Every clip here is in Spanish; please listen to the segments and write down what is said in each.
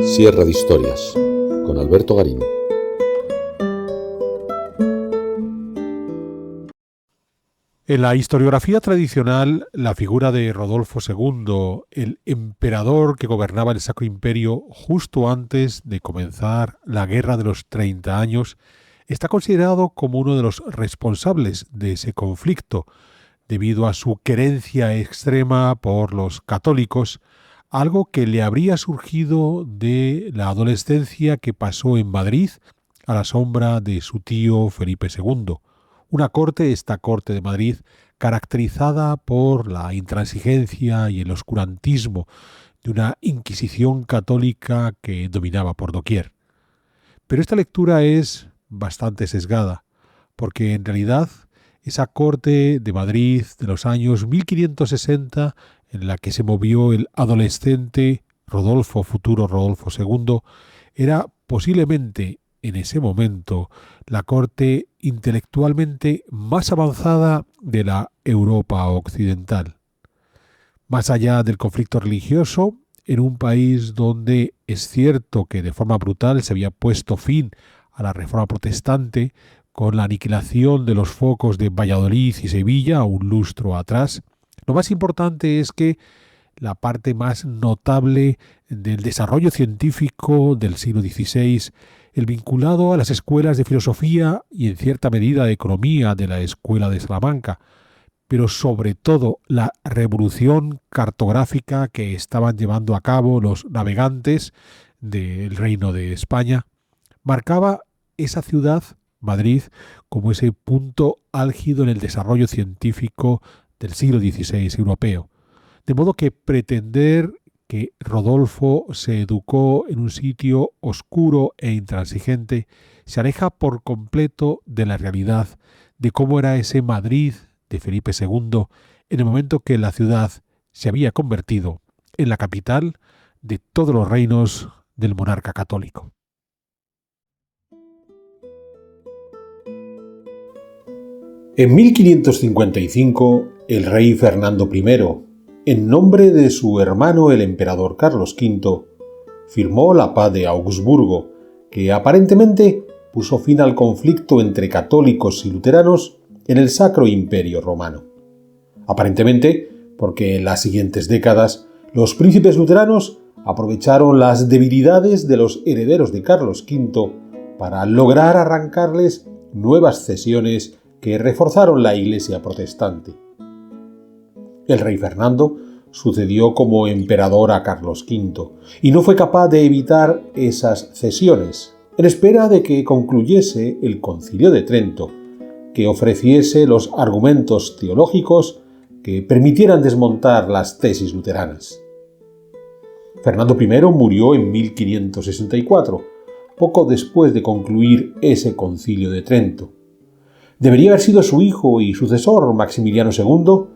Sierra de Historias, con Alberto Garín. En la historiografía tradicional, la figura de Rodolfo II, el emperador que gobernaba el Sacro Imperio justo antes de comenzar la Guerra de los 30 años, está considerado como uno de los responsables de ese conflicto, debido a su querencia extrema por los católicos, algo que le habría surgido de la adolescencia que pasó en Madrid a la sombra de su tío Felipe II. Esta corte de Madrid, caracterizada por la intransigencia y el oscurantismo de una Inquisición católica que dominaba por doquier. Pero esta lectura es bastante sesgada, porque en realidad esa corte de Madrid de los años 1560, en la que se movió el adolescente futuro Rodolfo II, era posiblemente en ese momento la corte intelectualmente más avanzada de la Europa occidental. Más allá del conflicto religioso, en un país donde es cierto que de forma brutal se había puesto fin a la reforma protestante con la aniquilación de los focos de Valladolid y Sevilla un lustro atrás, lo más importante es que la parte más notable del desarrollo científico del siglo XVI, el vinculado a las escuelas de filosofía y en cierta medida de economía de la Escuela de Salamanca, pero sobre todo la revolución cartográfica que estaban llevando a cabo los navegantes del Reino de España, marcaba esa ciudad, Madrid, como ese punto álgido en el desarrollo científico del siglo XVI europeo. De modo que pretender que Rodolfo se educó en un sitio oscuro e intransigente se aleja por completo de la realidad de cómo era ese Madrid de Felipe II en el momento que la ciudad se había convertido en la capital de todos los reinos del monarca católico. En 1555, el rey Fernando I, en nombre de su hermano el emperador Carlos V, firmó la Paz de Augsburgo, que aparentemente puso fin al conflicto entre católicos y luteranos en el Sacro Imperio Romano. Aparentemente, porque en las siguientes décadas los príncipes luteranos aprovecharon las debilidades de los herederos de Carlos V para lograr arrancarles nuevas cesiones que reforzaron la Iglesia protestante. El rey Fernando sucedió como emperador a Carlos V y no fue capaz de evitar esas cesiones, en espera de que concluyese el Concilio de Trento, que ofreciese los argumentos teológicos que permitieran desmontar las tesis luteranas. Fernando I murió en 1564, poco después de concluir ese Concilio de Trento. Debería haber sido su hijo y sucesor, Maximiliano II,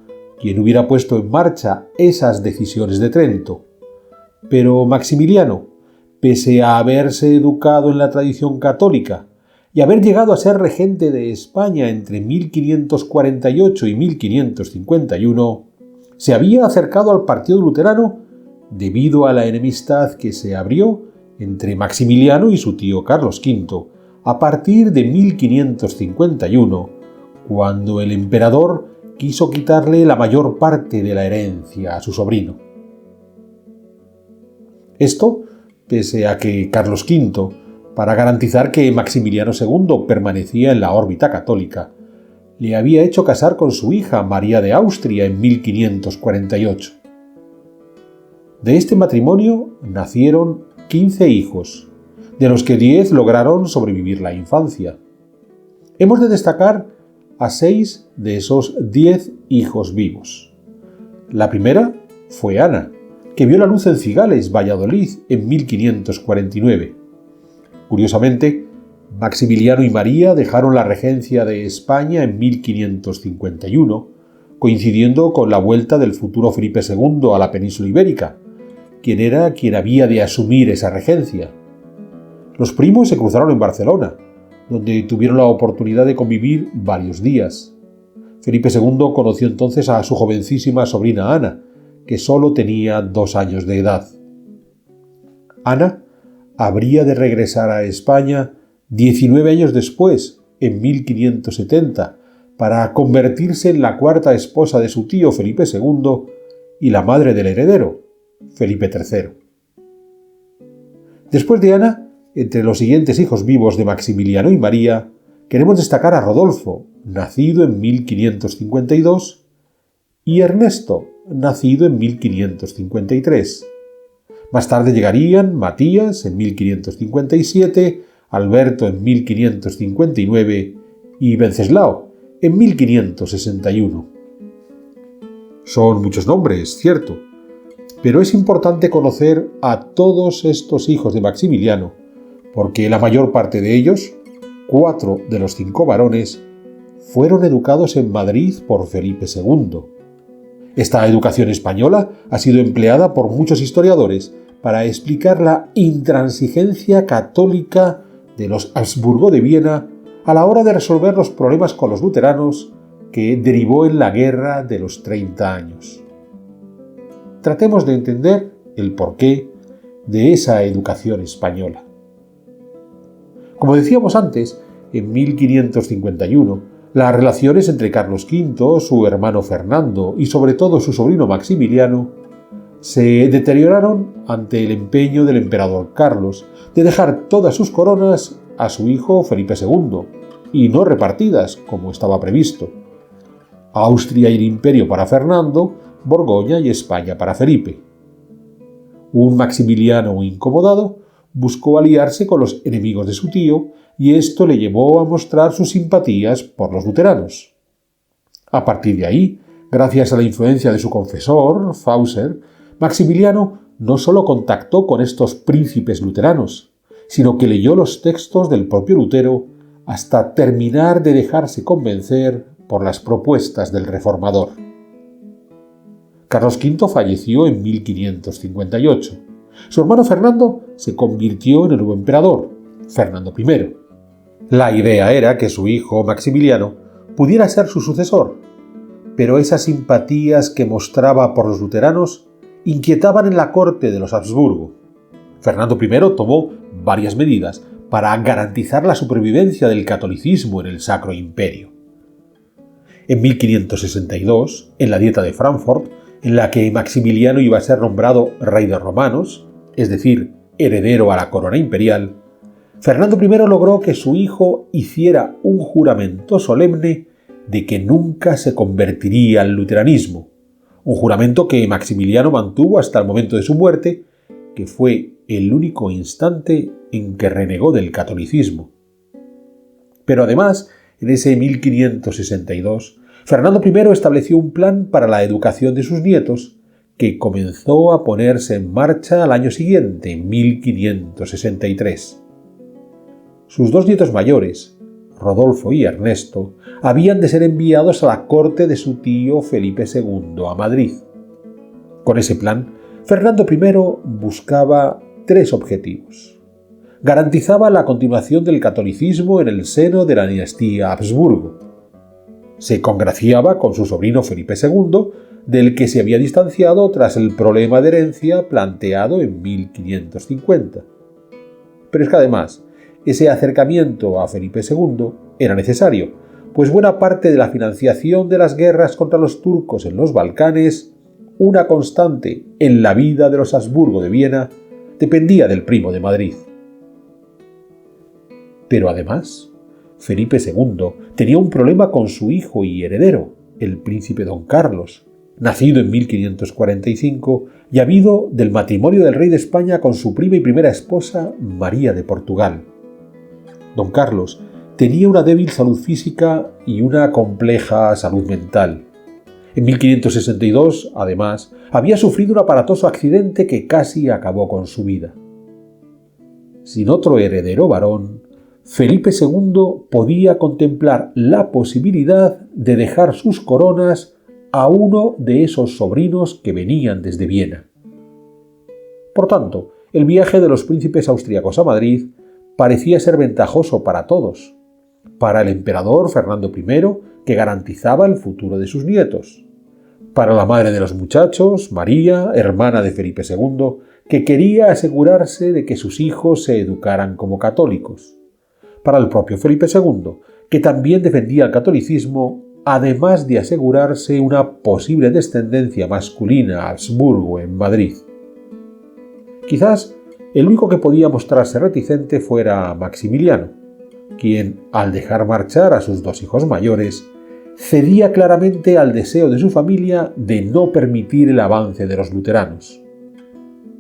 quien hubiera puesto en marcha esas decisiones de Trento. Pero Maximiliano, pese a haberse educado en la tradición católica y haber llegado a ser regente de España entre 1548 y 1551, se había acercado al partido luterano debido a la enemistad que se abrió entre Maximiliano y su tío Carlos V a partir de 1551, cuando el emperador quiso quitarle la mayor parte de la herencia a su sobrino. Esto pese a que Carlos V, para garantizar que Maximiliano II permanecía en la órbita católica, le había hecho casar con su hija María de Austria en 1548. De este matrimonio nacieron 15 hijos, de los que 10 lograron sobrevivir la infancia. Hemos de destacar a 6 de esos 10 hijos vivos. La primera fue Ana, que vio la luz en Cigales, Valladolid, en 1549. Curiosamente, Maximiliano y María dejaron la regencia de España en 1551, coincidiendo con la vuelta del futuro Felipe II a la península ibérica, quien había de asumir esa regencia. Los primos se cruzaron en Barcelona, donde tuvieron la oportunidad de convivir varios días. Felipe II conoció entonces a su jovencísima sobrina Ana, que solo tenía 2 años de edad. Ana habría de regresar a España 19 años después, en 1570, para convertirse en la cuarta esposa de su tío Felipe II y la madre del heredero, Felipe III. Después de Ana, entre los siguientes hijos vivos de Maximiliano y María, queremos destacar a Rodolfo, nacido en 1552, y Ernesto, nacido en 1553. Más tarde llegarían Matías en 1557, Alberto en 1559 y Venceslao en 1561. Son muchos nombres, cierto, pero es importante conocer a todos estos hijos de Maximiliano, porque la mayor parte de ellos, 4 de los 5 varones, fueron educados en Madrid por Felipe II. Esta educación española ha sido empleada por muchos historiadores para explicar la intransigencia católica de los Habsburgo de Viena a la hora de resolver los problemas con los luteranos que derivó en la Guerra de los 30 años. Tratemos de entender el porqué de esa educación española. Como decíamos antes, en 1551, las relaciones entre Carlos V, su hermano Fernando y sobre todo su sobrino Maximiliano se deterioraron ante el empeño del emperador Carlos de dejar todas sus coronas a su hijo Felipe II, y no repartidas como estaba previsto. Austria y el imperio para Fernando, Borgoña y España para Felipe. Un Maximiliano incomodado buscó aliarse con los enemigos de su tío y esto le llevó a mostrar sus simpatías por los luteranos. A partir de ahí, gracias a la influencia de su confesor, Fauser, Maximiliano no solo contactó con estos príncipes luteranos, sino que leyó los textos del propio Lutero hasta terminar de dejarse convencer por las propuestas del reformador. Carlos V falleció en 1558. Su hermano Fernando se convirtió en el nuevo emperador, Fernando I. La idea era que su hijo Maximiliano pudiera ser su sucesor, pero esas simpatías que mostraba por los luteranos inquietaban en la corte de los Habsburgo. Fernando I tomó varias medidas para garantizar la supervivencia del catolicismo en el Sacro Imperio. En 1562, en la Dieta de Frankfurt, en la que Maximiliano iba a ser nombrado rey de romanos, es decir, heredero a la corona imperial, Fernando I logró que su hijo hiciera un juramento solemne de que nunca se convertiría al luteranismo, un juramento que Maximiliano mantuvo hasta el momento de su muerte, que fue el único instante en que renegó del catolicismo. Pero además, en ese 1562, Fernando I estableció un plan para la educación de sus nietos que comenzó a ponerse en marcha al año siguiente, en 1563. Sus 2 nietos mayores, Rodolfo y Ernesto, habían de ser enviados a la corte de su tío Felipe II a Madrid. Con ese plan, Fernando I buscaba 3 objetivos. Garantizaba la continuación del catolicismo en el seno de la dinastía Habsburgo. Se congraciaba con su sobrino Felipe II, del que se había distanciado tras el problema de herencia planteado en 1550. Pero es que además, ese acercamiento a Felipe II era necesario, pues buena parte de la financiación de las guerras contra los turcos en los Balcanes, una constante en la vida de los Habsburgo de Viena, dependía del Primo de Madrid. Pero además, Felipe II tenía un problema con su hijo y heredero, el príncipe don Carlos, nacido en 1545 y habido del matrimonio del rey de España con su prima y primera esposa, María de Portugal. Don Carlos tenía una débil salud física y una compleja salud mental. En 1562, además, había sufrido un aparatoso accidente que casi acabó con su vida. Sin otro heredero varón, Felipe II podía contemplar la posibilidad de dejar sus coronas a uno de esos sobrinos que venían desde Viena. Por tanto, el viaje de los príncipes austríacos a Madrid parecía ser ventajoso para todos, para el emperador Fernando I, que garantizaba el futuro de sus nietos, Para la madre de los muchachos, María, hermana de Felipe II, que quería asegurarse de que sus hijos se educaran como católicos. Para el propio Felipe II, que también defendía el catolicismo, además de asegurarse una posible descendencia masculina a Habsburgo en Madrid. Quizás el único que podía mostrarse reticente fuera Maximiliano, quien, al dejar marchar a sus dos hijos mayores, cedía claramente al deseo de su familia de no permitir el avance de los luteranos.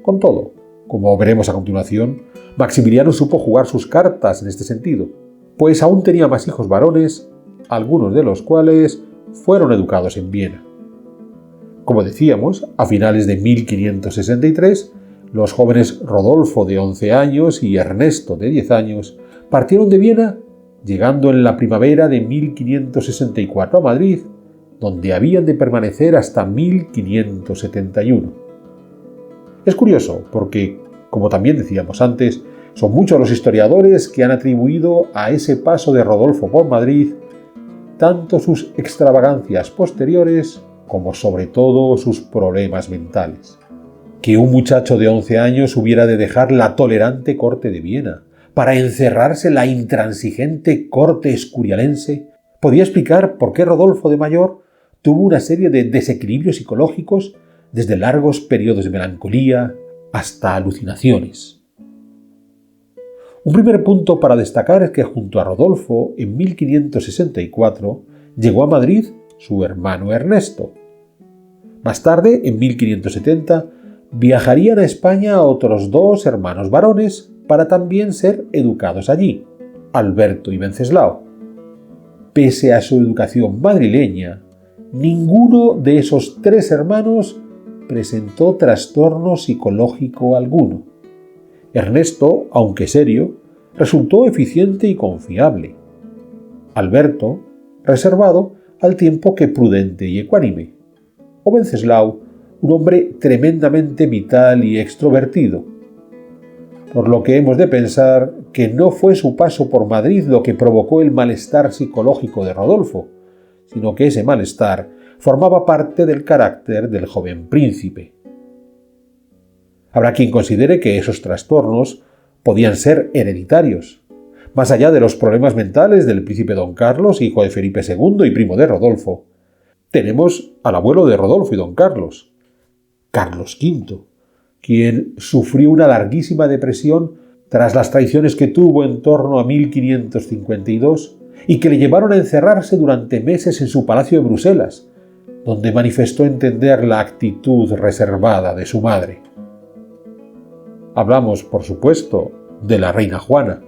Con todo, como veremos a continuación, Maximiliano supo jugar sus cartas en este sentido, pues aún tenía más hijos varones, algunos de los cuales fueron educados en Viena. Como decíamos, a finales de 1563, los jóvenes Rodolfo de 11 años y Ernesto de 10 años partieron de Viena, llegando en la primavera de 1564 a Madrid, donde habían de permanecer hasta 1571. Es curioso porque, como también decíamos antes, son muchos los historiadores que han atribuido a ese paso de Rodolfo por Madrid tanto sus extravagancias posteriores como sobre todo sus problemas mentales. Que un muchacho de 11 años hubiera de dejar la tolerante corte de Viena para encerrarse en la intransigente corte escurialense podía explicar por qué Rodolfo de mayor tuvo una serie de desequilibrios psicológicos, desde largos periodos de melancolía hasta alucinaciones. Un primer punto para destacar es que junto a Rodolfo, en 1564, llegó a Madrid su hermano Ernesto. Más tarde, en 1570, viajarían a España otros dos hermanos varones para también ser educados allí, Alberto y Wenceslao. Pese a su educación madrileña, ninguno de esos tres hermanos presentó trastorno psicológico alguno. Ernesto, aunque serio, resultó eficiente y confiable. Alberto, reservado al tiempo que prudente y ecuánime. O Wenceslao, un hombre tremendamente vital y extrovertido. Por lo que hemos de pensar que no fue su paso por Madrid lo que provocó el malestar psicológico de Rodolfo, sino que ese malestar formaba parte del carácter del joven príncipe. Habrá quien considere que esos trastornos podían ser hereditarios, más allá de los problemas mentales del príncipe don Carlos, hijo de Felipe II y primo de Rodolfo. Tenemos al abuelo de Rodolfo y don Carlos, Carlos V, quien sufrió una larguísima depresión tras las traiciones que tuvo en torno a 1552 y que le llevaron a encerrarse durante meses en su palacio de Bruselas, donde manifestó entender la actitud reservada de su madre. Hablamos, por supuesto, de la reina Juana,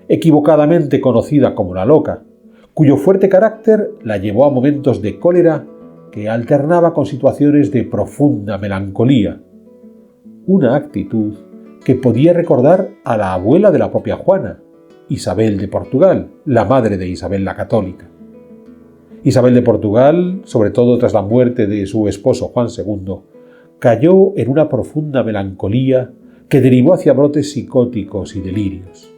equivocadamente conocida como la Loca, cuyo fuerte carácter la llevó a momentos de cólera que alternaba con situaciones de profunda melancolía, una actitud que podía recordar a la abuela de la propia Juana, Isabel de Portugal, la madre de Isabel la Católica. Isabel de Portugal, sobre todo tras la muerte de su esposo Juan II, cayó en una profunda melancolía que derivó hacia brotes psicóticos y delirios.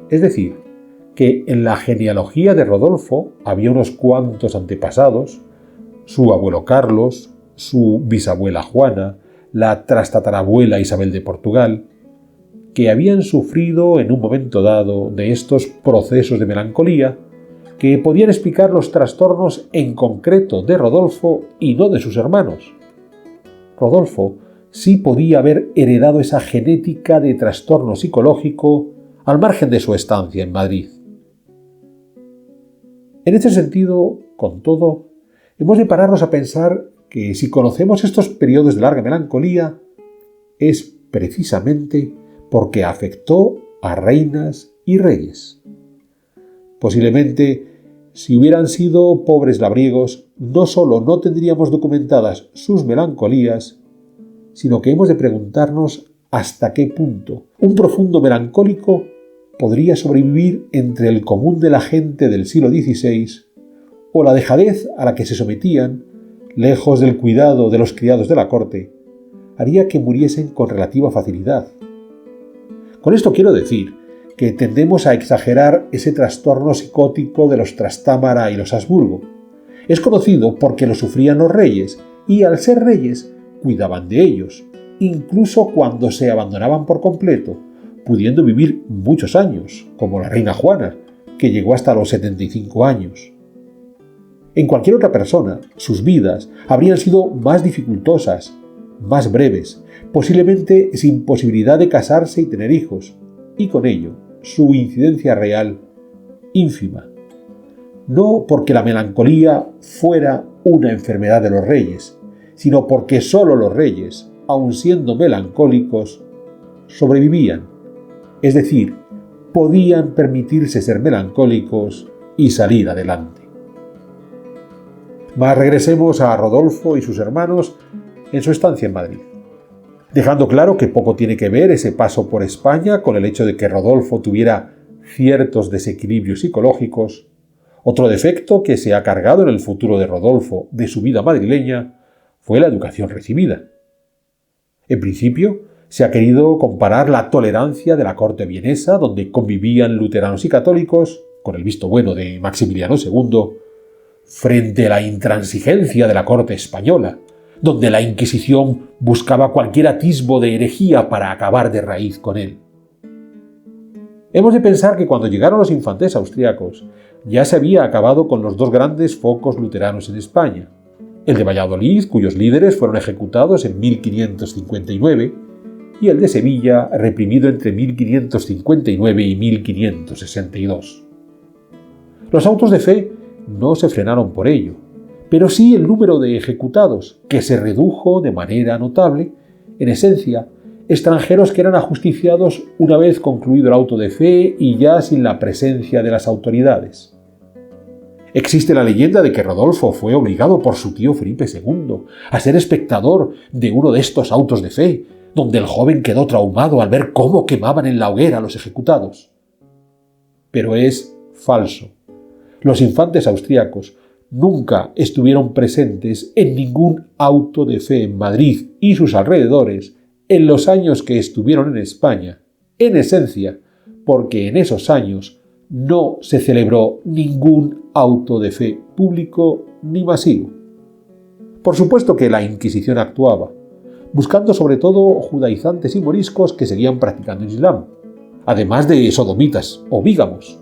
Es decir, que en la genealogía de Rodolfo había unos cuantos antepasados, su abuelo Carlos, su bisabuela Juana, la trastatarabuela Isabel de Portugal, que habían sufrido en un momento dado de estos procesos de melancolía que podían explicar los trastornos en concreto de Rodolfo y no de sus hermanos. Rodolfo sí podía haber heredado esa genética de trastorno psicológico al margen de su estancia en Madrid. En este sentido, con todo, hemos de pararnos a pensar que si conocemos estos periodos de larga melancolía, es precisamente porque afectó a reinas y reyes. Posiblemente, si hubieran sido pobres labriegos, no solo no tendríamos documentadas sus melancolías, sino que hemos de preguntarnos hasta qué punto un profundo melancólico podría sobrevivir entre el común de la gente del siglo XVI o la dejadez a la que se sometían, lejos del cuidado de los criados de la corte, haría que muriesen con relativa facilidad. Con esto quiero decir que tendemos a exagerar ese trastorno psicótico de los Trastámara y los Habsburgo, Es conocido porque lo sufrían los reyes y al ser reyes cuidaban de ellos, incluso cuando se abandonaban por completo, pudiendo vivir muchos años, como la reina Juana, que llegó hasta los 75 años. En cualquier otra persona, sus vidas habrían sido más dificultosas, más breves, posiblemente sin posibilidad de casarse y tener hijos, y con ello su incidencia real ínfima. No porque la melancolía fuera una enfermedad de los reyes, sino porque solo los reyes, aun siendo melancólicos, sobrevivían, es decir, podían permitirse ser melancólicos y salir adelante. Mas regresemos a Rodolfo y sus hermanos en su estancia en Madrid, dejando claro que poco tiene que ver ese paso por España con el hecho de que Rodolfo tuviera ciertos desequilibrios psicológicos. Otro defecto que se ha cargado en el futuro de Rodolfo de su vida madrileña fue la educación recibida. En principio, se ha querido comparar la tolerancia de la corte vienesa, donde convivían luteranos y católicos, con el visto bueno de Maximiliano II, frente a la intransigencia de la corte española, donde la Inquisición buscaba cualquier atisbo de herejía para acabar de raíz con él. Hemos de pensar que cuando llegaron los infantes austríacos, ya se había acabado con los dos grandes focos luteranos en España, el de Valladolid, cuyos líderes fueron ejecutados en 1559, y el de Sevilla, reprimido entre 1559 y 1562. Los autos de fe no se frenaron por ello, pero sí el número de ejecutados, que se redujo de manera notable, en esencia, extranjeros que eran ajusticiados una vez concluido el auto de fe y ya sin la presencia de las autoridades. Existe la leyenda de que Rodolfo fue obligado por su tío Felipe II a ser espectador de uno de estos autos de fe, donde el joven quedó traumado al ver cómo quemaban en la hoguera a los ejecutados. Pero es falso. Los infantes austríacos nunca estuvieron presentes en ningún auto de fe en Madrid y sus alrededores en los años que estuvieron en España, en esencia, porque en esos años no se celebró ningún auto de fe público ni masivo. Por supuesto que la Inquisición actuaba, buscando sobre todo judaizantes y moriscos que seguían practicando el Islam, además de sodomitas o bígamos.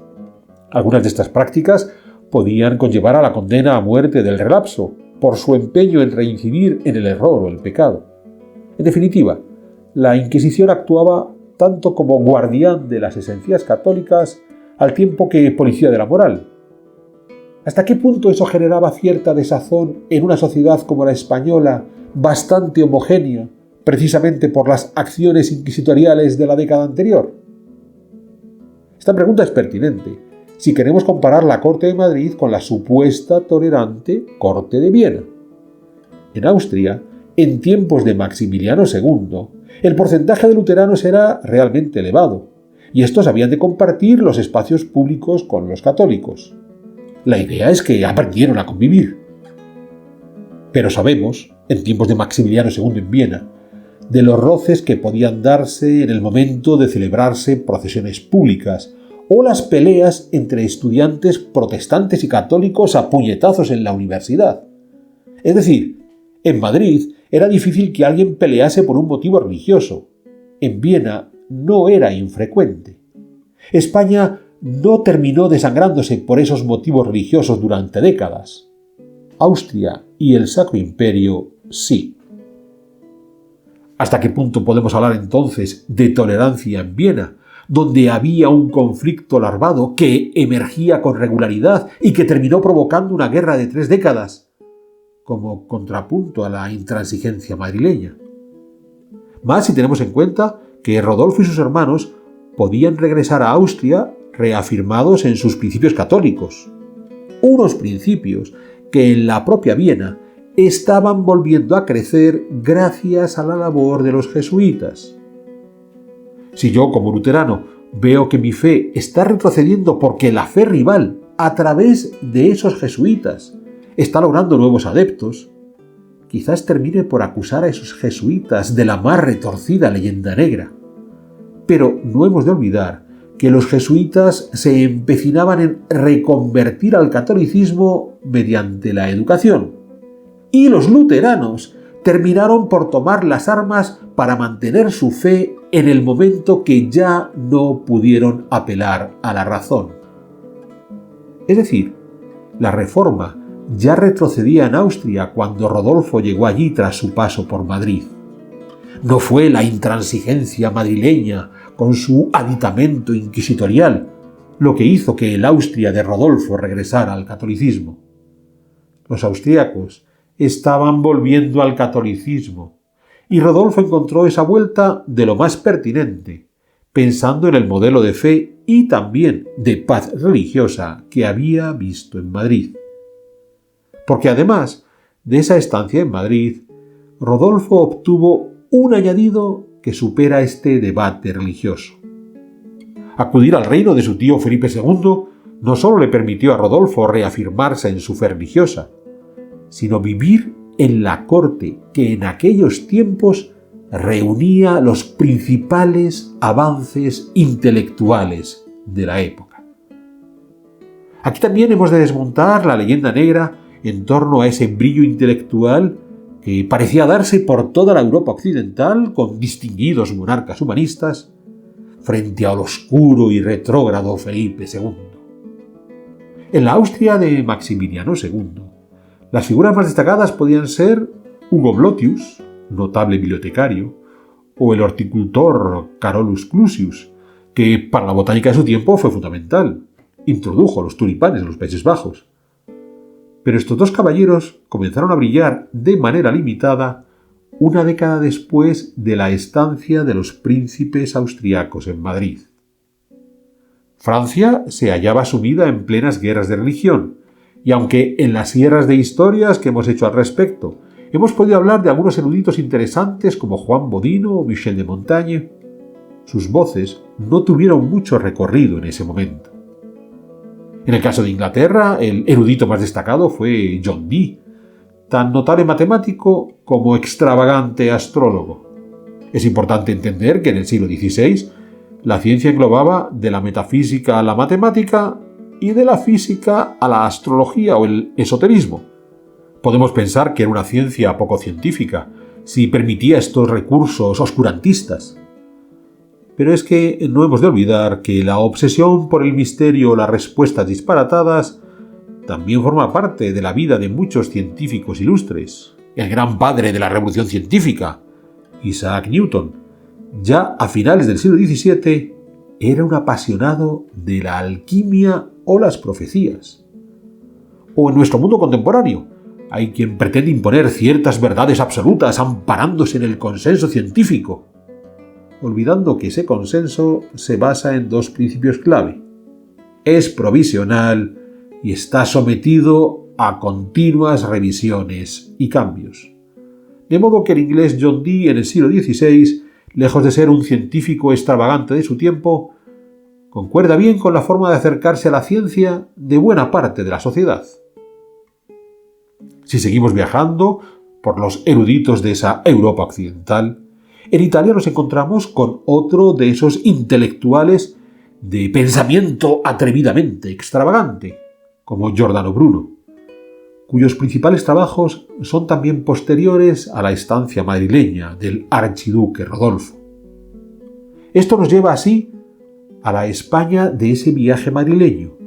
Algunas de estas prácticas podían conllevar a la condena a muerte del relapso, por su empeño en reincidir en el error o el pecado. En definitiva, la Inquisición actuaba tanto como guardián de las esencias católicas al tiempo que policía de la moral. ¿Hasta qué punto eso generaba cierta desazón en una sociedad como la española, bastante homogénea, precisamente por las acciones inquisitoriales de la década anterior? Esta pregunta es pertinente si queremos comparar la corte de Madrid con la supuesta tolerante corte de Viena. En Austria, en tiempos de Maximiliano II, el porcentaje de luteranos era realmente elevado, y estos habían de compartir los espacios públicos con los católicos. La idea es que aprendieron a convivir. Pero sabemos, en tiempos de Maximiliano II en Viena, de los roces que podían darse en el momento de celebrarse procesiones públicas o las peleas entre estudiantes protestantes y católicos a puñetazos en la universidad. Es decir, en Madrid era difícil que alguien pelease por un motivo religioso. En Viena no era infrecuente. España no terminó desangrándose por esos motivos religiosos durante décadas. Austria y el Sacro Imperio sí. ¿Hasta qué punto podemos hablar entonces de tolerancia en Viena, donde había un conflicto larvado que emergía con regularidad y que terminó provocando una guerra de 3 décadas, como contrapunto a la intransigencia madrileña? Más si tenemos en cuenta que Rodolfo y sus hermanos podían regresar a Austria reafirmados en sus principios católicos, unos principios que en la propia Viena estaban volviendo a crecer gracias a la labor de los jesuitas. Si yo, como luterano, veo que mi fe está retrocediendo porque la fe rival, a través de esos jesuitas, está logrando nuevos adeptos, quizás termine por acusar a esos jesuitas de la más retorcida leyenda negra. Pero no hemos de olvidar que los jesuitas se empecinaban en reconvertir al catolicismo mediante la educación, y los luteranos terminaron por tomar las armas para mantener su fe en el momento que ya no pudieron apelar a la razón. Es decir, la Reforma ya retrocedía en Austria cuando Rodolfo llegó allí tras su paso por Madrid. No fue la intransigencia madrileña con su aditamento inquisitorial lo que hizo que el Austria de Rodolfo regresara al catolicismo. Los austriacos estaban volviendo al catolicismo y Rodolfo encontró esa vuelta de lo más pertinente, pensando en el modelo de fe y también de paz religiosa que había visto en Madrid. Porque además de esa estancia en Madrid, Rodolfo obtuvo un añadido que supera este debate religioso. Acudir al reino de su tío Felipe II no solo le permitió a Rodolfo reafirmarse en su fe religiosa, sino vivir en la corte que en aquellos tiempos reunía los principales avances intelectuales de la época. Aquí también hemos de desmontar la leyenda negra en torno a ese brillo intelectual que parecía darse por toda la Europa occidental con distinguidos monarcas humanistas frente al oscuro y retrógrado Felipe II. En la Austria de Maximiliano II, las figuras más destacadas podían ser Hugo Blotius, notable bibliotecario, o el horticultor Carolus Clusius, que para la botánica de su tiempo fue fundamental, introdujo los tulipanes en los Países Bajos. Pero estos dos caballeros comenzaron a brillar de manera limitada una década después de la estancia de los príncipes austriacos en Madrid. Francia se hallaba sumida en plenas guerras de religión, y aunque en las sierras de historias que hemos hecho al respecto hemos podido hablar de algunos eruditos interesantes como Juan Bodino o Michel de Montaigne, sus voces no tuvieron mucho recorrido en ese momento. En el caso de Inglaterra, el erudito más destacado fue John Dee, tan notable matemático como extravagante astrólogo. Es importante entender que en el siglo XVI la ciencia englobaba de la metafísica a la matemática y de la física a la astrología o el esoterismo. Podemos pensar que era una ciencia poco científica si permitía estos recursos oscurantistas. Pero es que no hemos de olvidar que la obsesión por el misterio o las respuestas disparatadas también forma parte de la vida de muchos científicos ilustres. El gran padre de la revolución científica, Isaac Newton, ya a finales del siglo XVII, era un apasionado de la alquimia o las profecías. O en nuestro mundo contemporáneo, hay quien pretende imponer ciertas verdades absolutas amparándose en el consenso científico, olvidando que ese consenso se basa en dos principios clave. Es provisional y está sometido a continuas revisiones y cambios. De modo que el inglés John Dee en el siglo XVI, lejos de ser un científico extravagante de su tiempo, concuerda bien con la forma de acercarse a la ciencia de buena parte de la sociedad. Si seguimos viajando por los eruditos de esa Europa occidental, en Italia nos encontramos con otro de esos intelectuales de pensamiento atrevidamente extravagante, como Giordano Bruno, cuyos principales trabajos son también posteriores a la estancia madrileña del archiduque Rodolfo. Esto nos lleva así a la España de ese viaje madrileño,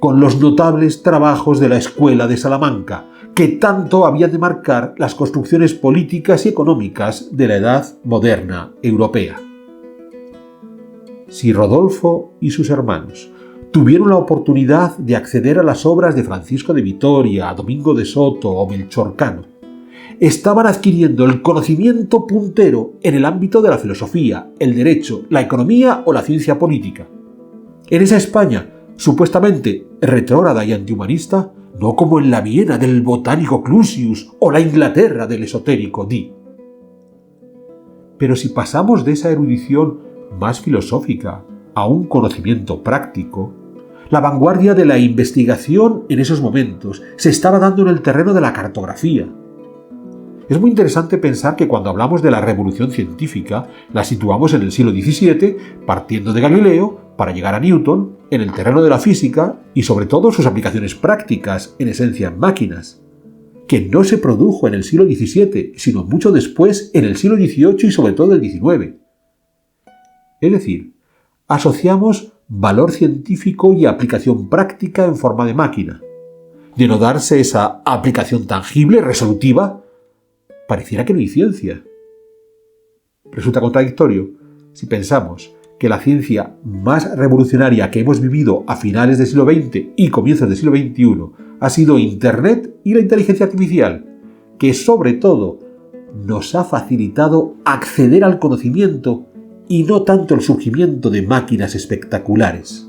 con los notables trabajos de la Escuela de Salamanca, que tanto habían de marcar las construcciones políticas y económicas de la edad moderna europea. Si Rodolfo y sus hermanos tuvieron la oportunidad de acceder a las obras de Francisco de Vitoria, Domingo de Soto o Melchor Cano, estaban adquiriendo el conocimiento puntero en el ámbito de la filosofía, el derecho, la economía o la ciencia política. En esa España, supuestamente retrógrada y antihumanista, no como en la Viena del botánico Clusius o la Inglaterra del esotérico Dee. Pero si pasamos de esa erudición más filosófica a un conocimiento práctico, la vanguardia de la investigación en esos momentos se estaba dando en el terreno de la cartografía. Es muy interesante pensar que cuando hablamos de la revolución científica, la situamos en el siglo XVII, partiendo de Galileo, para llegar a Newton en el terreno de la física y sobre todo sus aplicaciones prácticas, en esencia en máquinas, que no se produjo en el siglo XVII, sino mucho después en el siglo XVIII y sobre todo el XIX. Es decir, asociamos valor científico y aplicación práctica en forma de máquina. De no darse esa aplicación tangible, resolutiva, pareciera que no hay ciencia. Resulta contradictorio si pensamos que la ciencia más revolucionaria que hemos vivido a finales del siglo XX y comienzos del siglo XXI ha sido Internet y la inteligencia artificial, que sobre todo nos ha facilitado acceder al conocimiento y no tanto el surgimiento de máquinas espectaculares.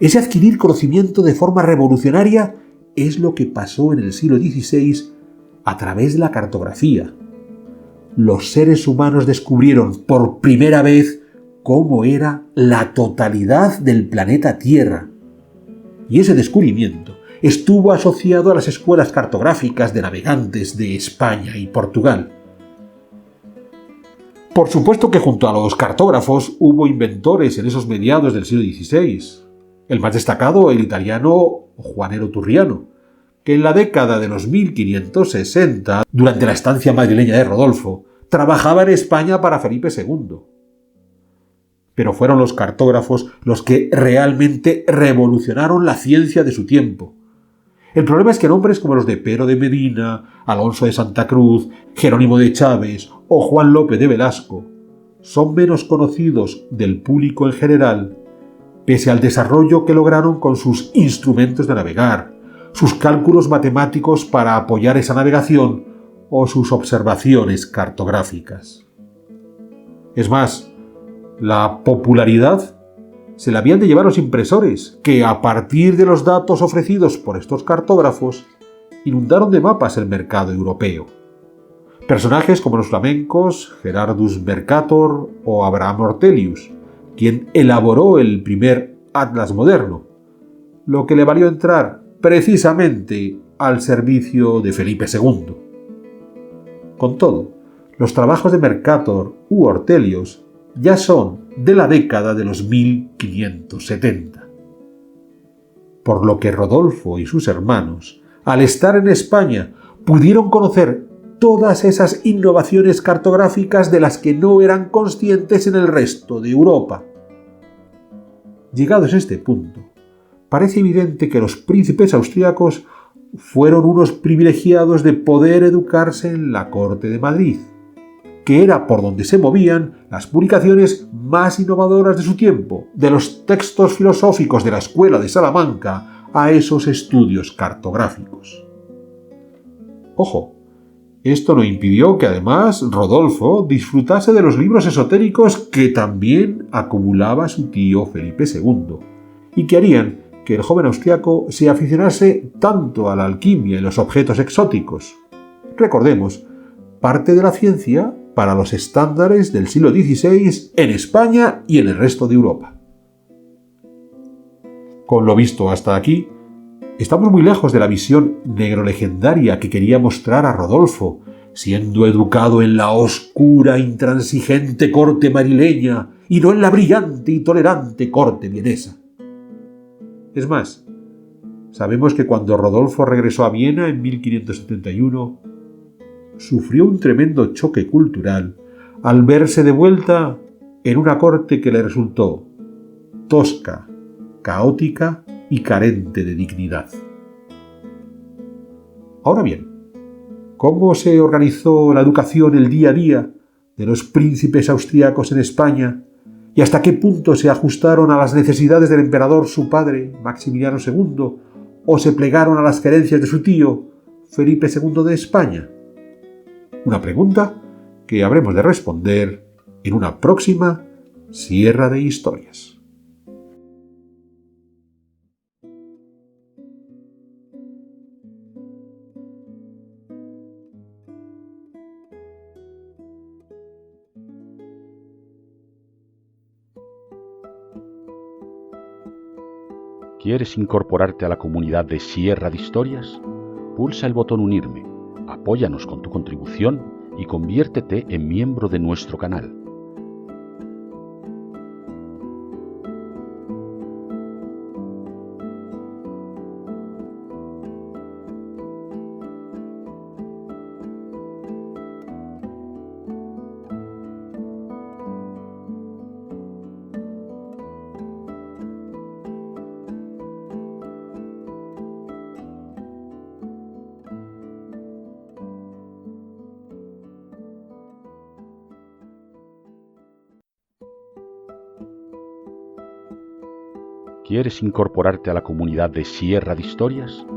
Ese adquirir conocimiento de forma revolucionaria es lo que pasó en el siglo XVI a través de la cartografía. Los seres humanos descubrieron por primera vez cómo era la totalidad del planeta Tierra. Y ese descubrimiento estuvo asociado a las escuelas cartográficas de navegantes de España y Portugal. Por supuesto que junto a los cartógrafos hubo inventores en esos mediados del siglo XVI. El más destacado, el italiano Juanero Turriano, que en la década de los 1560, durante la estancia madrileña de Rodolfo, trabajaba en España para Felipe II. Pero fueron los cartógrafos los que realmente revolucionaron la ciencia de su tiempo. El problema es que nombres como los de Pero de Medina, Alonso de Santa Cruz, Jerónimo de Chávez o Juan López de Velasco son menos conocidos del público en general, pese al desarrollo que lograron con sus instrumentos de navegar, sus cálculos matemáticos para apoyar esa navegación o sus observaciones cartográficas. Es más, la popularidad se la habían de llevar los impresores, que a partir de los datos ofrecidos por estos cartógrafos, inundaron de mapas el mercado europeo. Personajes como los flamencos Gerardus Mercator o Abraham Ortelius, quien elaboró el primer atlas moderno, lo que le valió entrar precisamente al servicio de Felipe II. Con todo, los trabajos de Mercator u Ortelius ya son de la década de los 1570. Por lo que Rodolfo y sus hermanos, al estar en España, pudieron conocer todas esas innovaciones cartográficas de las que no eran conscientes en el resto de Europa. Llegados a este punto, parece evidente que los príncipes austríacos fueron unos privilegiados de poder educarse en la corte de Madrid, que era por donde se movían las publicaciones más innovadoras de su tiempo, de los textos filosóficos de la escuela de Salamanca a esos estudios cartográficos. Ojo, esto no impidió que además Rodolfo disfrutase de los libros esotéricos que también acumulaba su tío Felipe II, y que harían que el joven austriaco se aficionase tanto a la alquimia y los objetos exóticos. Recordemos, parte de la ciencia para los estándares del siglo XVI en España y en el resto de Europa. Con lo visto hasta aquí, estamos muy lejos de la visión negrolegendaria que quería mostrar a Rodolfo, siendo educado en la oscura, intransigente corte madrileña y no en la brillante y tolerante corte vienesa. Es más, sabemos que cuando Rodolfo regresó a Viena en 1571, sufrió un tremendo choque cultural al verse de vuelta en una corte que le resultó tosca, caótica y carente de dignidad. Ahora bien, ¿cómo se organizó la educación el día a día de los príncipes austríacos en España y hasta qué punto se ajustaron a las necesidades del emperador su padre, Maximiliano II, o se plegaron a las querencias de su tío, Felipe II de España? Una pregunta que habremos de responder en una próxima Sierra de Historias. ¿Quieres incorporarte a la comunidad de Sierra de Historias? Pulsa el botón Unirme, apóyanos con tu contribución y conviértete en miembro de nuestro canal. ¿Quieres incorporarte a la comunidad de Sierra de Historias?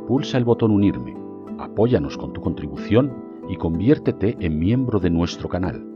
Pulsa el botón Unirme, apóyanos con tu contribución y conviértete en miembro de nuestro canal.